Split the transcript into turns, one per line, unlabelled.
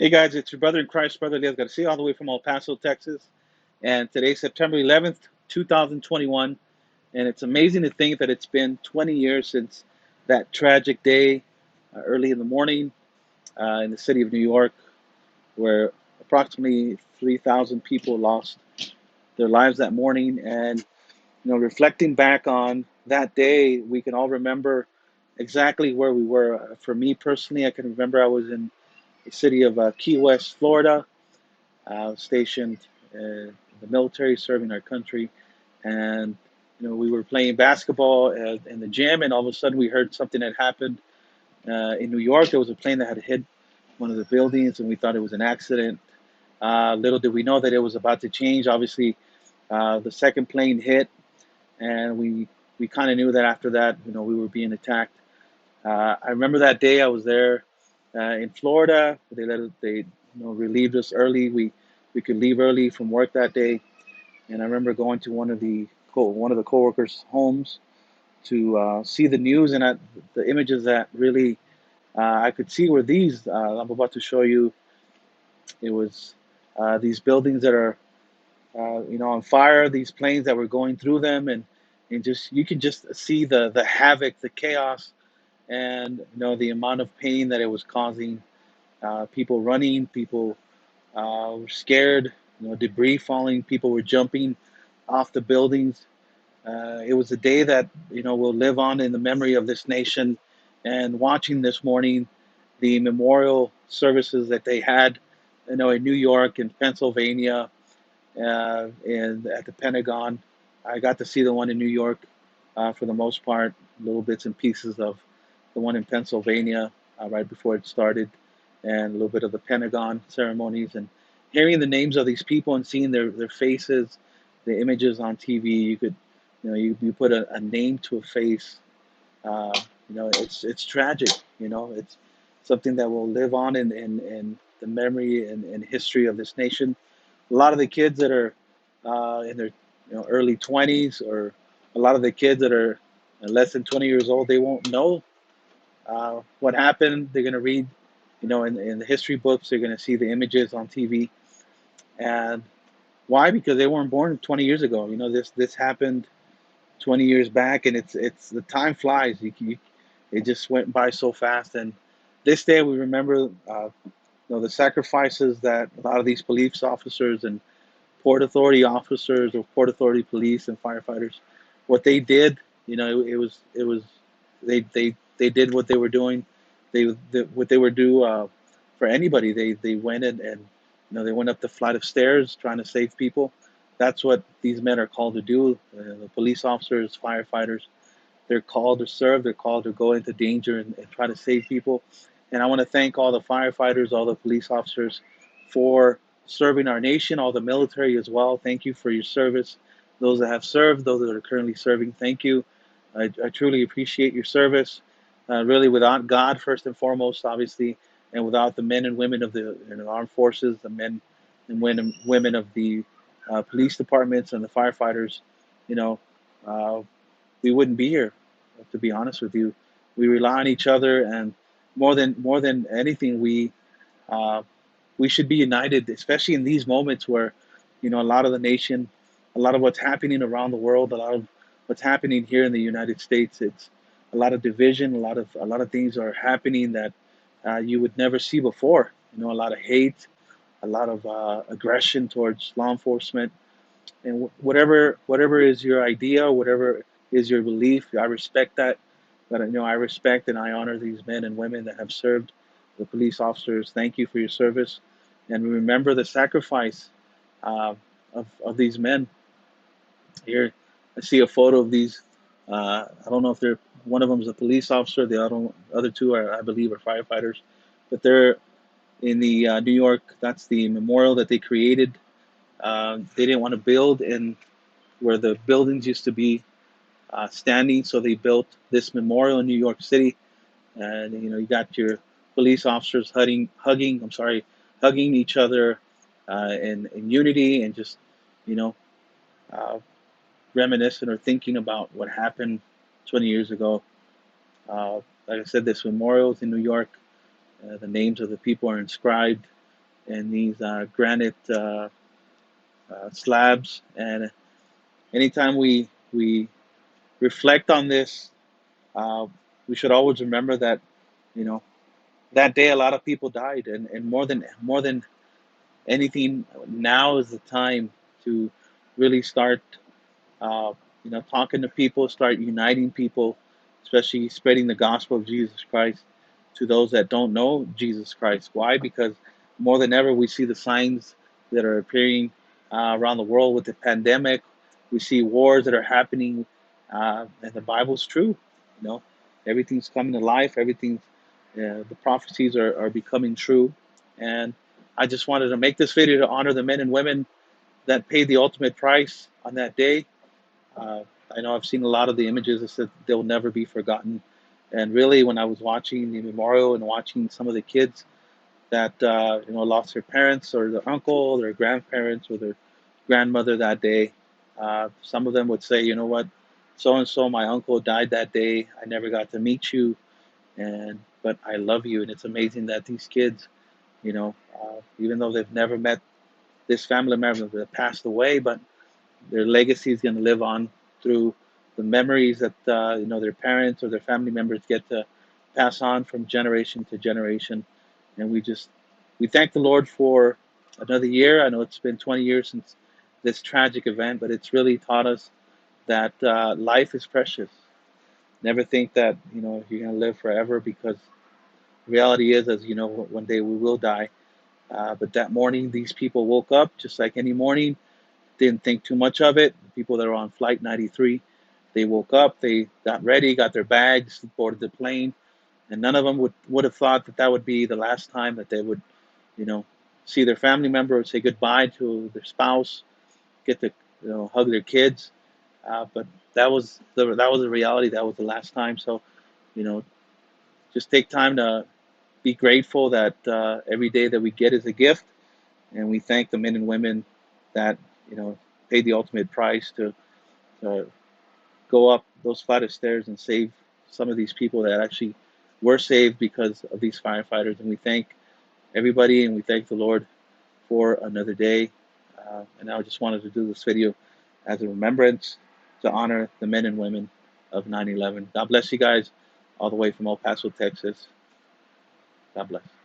Hey guys, it's your brother in Christ, Brother Elias Garcia, all the way from El Paso, Texas. And today's September 11th, 2021. And it's amazing to think that it's been 20 years since that tragic day, early in the morning, in the city of New York, where approximately 3,000 people lost their lives that morning. And, reflecting back on that day, we can all remember exactly where we were. For me personally, I can remember I was in the city of Key West, Florida, stationed in the military, serving our country, and we were playing basketball in the gym, and all of a sudden we heard something had happened in New York. There was a plane that had hit one of the buildings, and we thought it was an accident. Little did we know that it was about to change. Obviously, the second plane hit, and we kind of knew that after that, we were being attacked. I remember that day I was there in Florida. They relieved us early. We could leave early from work that day, and I remember going to one of the coworkers' homes to see the news, and the images that really I could see were these. I'm about to show you. It was these buildings that are on fire. These planes that were going through them, and just you can just see the havoc, the chaos, and the amount of pain that it was causing. People running, people were scared, debris falling, people were jumping off the buildings. It was a day that will live on in the memory of this nation. And watching this morning the memorial services that they had, in New York and Pennsylvania, and at the Pentagon. I got to see the one in New York for the most part, little bits and pieces of the one in Pennsylvania right before it started, and a little bit of the Pentagon ceremonies, and hearing the names of these people and seeing their faces, the images on TV. You could, you put a name to a face. Uh, it's tragic. It's something that will live on in the memory and history of this nation. A lot of the kids that are in their early 20s, or a lot of the kids that are less than 20 years old, they won't know what happened. They're going to read, in the history books, they're going to see the images on TV. And why? Because they weren't born 20 years ago. This happened 20 years back, and it's the time flies. It just went by so fast. And this day we remember, the sacrifices that a lot of these police officers and Port Authority officers, or Port Authority police and firefighters, what they did. It was they did what they were doing. What they were do for anybody. They went and they went up the flight of stairs trying to save people. That's what these men are called to do. The police officers, firefighters, they're called to serve. They're called to go into danger and try to save people. And I want to thank all the firefighters, all the police officers for serving our nation, all the military as well. Thank you for your service. Those that have served, those that are currently serving, thank you. I truly appreciate your service. Really, without God, first and foremost, obviously, and without the men and women of the armed forces, the men and women of the police departments and the firefighters, you know, uh, we wouldn't be here. To be honest with you, we rely on each other, and more than anything, uh, we should be united, especially in these moments where, a lot of the nation, a lot of what's happening around the world, a lot of what's happening here in the United States. It's a lot of division, a lot of things are happening that you would never see before. A lot of hate, a lot of aggression towards law enforcement, and whatever is your idea, whatever is your belief, I respect that. But I respect and I honor these men and women that have served, the police officers. Thank you for your service, and remember the sacrifice uh, of these men. Here, I see a photo of these. I don't know if they're one of them is a police officer. The other two are, I believe, are firefighters, but they're in the New York. That's the memorial that they created. They didn't want to build in where the buildings used to be standing. So they built this memorial in New York City, and you got your police officers hugging each other in unity, and just you know, uh, reminiscing or thinking about what happened 20 years ago. Like I said, this memorial is in New York. The names of the people are inscribed. and these granite slabs. And anytime we reflect on this, uh, we should always remember that, you know, that day a lot of people died, and more than anything, now is the time to really start, uh, talking to people, start uniting people, especially spreading the gospel of Jesus Christ to those that don't know Jesus Christ. Why? Because more than ever, we see the signs that are appearing around the world with the pandemic. We see wars that are happening, and the Bible's true. You know, everything's coming to life. The prophecies are becoming true. And I just wanted to make this video to honor the men and women that paid the ultimate price on that day. uh, I know I've seen a lot of the images that said they'll never be forgotten. And really, when I was watching the memorial and watching some of the kids that lost their parents or their uncle, their grandparents, or their grandmother that day, some of them would say, you know what, so and so, my uncle died that day. I never got to meet you, and but I love you. And it's amazing that these kids, even though they've never met this family member that passed away, but their legacy is going to live on through the memories that their parents or their family members get to pass on from generation to generation. And we thank the Lord for another year. I know it's been 20 years since this tragic event, but it's really taught us that life is precious. Never think that you're going to live forever, because reality is, as you know, one day we will die. But that morning, these people woke up just like any morning, didn't think too much of it. The people that were on Flight 93, they woke up, they got ready, got their bags, boarded the plane, and none of them would have thought that that would be the last time that they would, you know, see their family member or say goodbye to their spouse, get to, hug their kids. But that was the reality. That was the last time. So, you know, just take time to be grateful that every day that we get is a gift, and we thank the men and women that paid the ultimate price to go up those flight of stairs and save some of these people that actually were saved because of these firefighters. And we thank everybody, and we thank the Lord for another day. And I just wanted to do this video as a remembrance to honor the men and women of 9/11. God bless you guys, all the way from El Paso, Texas. God bless.